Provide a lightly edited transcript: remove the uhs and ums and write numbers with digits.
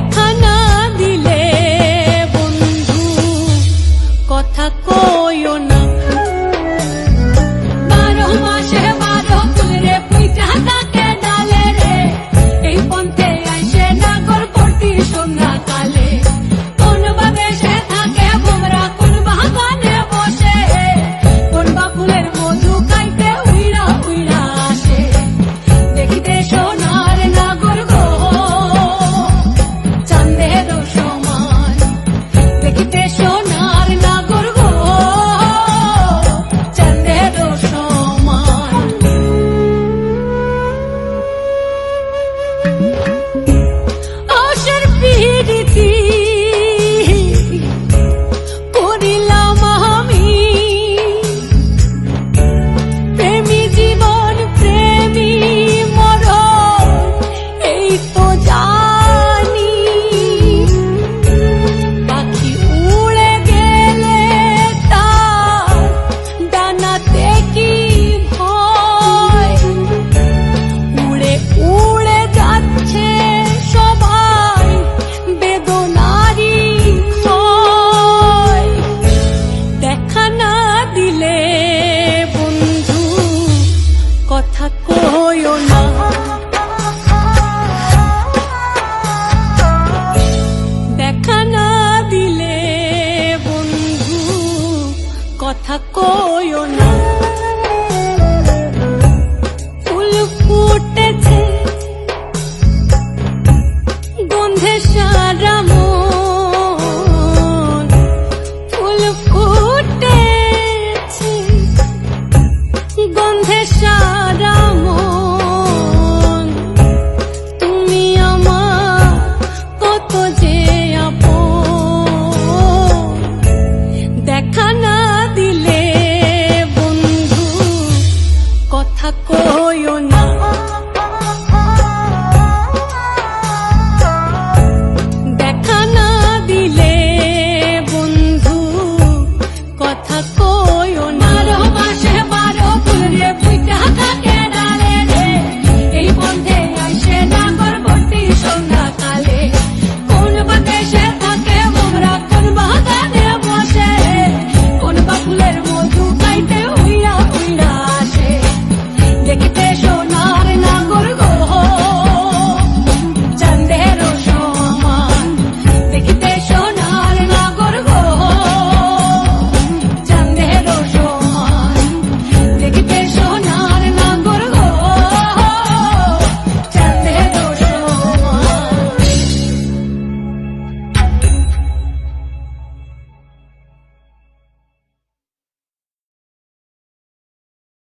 দেখা না দিলে বন্ধু কথা কইও না। 12 মাসে 12 ফুল রে পুইটা থাকে ডালে রে, এই পন্থে আইসে নাগর করতি সন্ধ্যা কালে। কোন বা দেশে থাকে ভোমরা, কোন বাগানে বসে, কোন বা ফুলের মধু খাইতে উইরা উইরা আসে। দেখিতে সোনার নাগর গো চাঁদের সমান, দেখিতে সোনার নাগর গো চাঁদের সমান। আশার পিরিতি করিলাম আমি, প্রেমী জীবন প্রেমী মরণ এই তো জানি। পাখি উড়ে গেলে তার ডানাতে কি ভয়, উড়ে উড়ে যাচ্ছে সবাই বেদনারি হয়। দেখা না দিলে বন্ধু কথা কইও না। দেখা না দিলে বন্ধু কথা কইও না। ফুল ফুটেছে গন্ধে সারা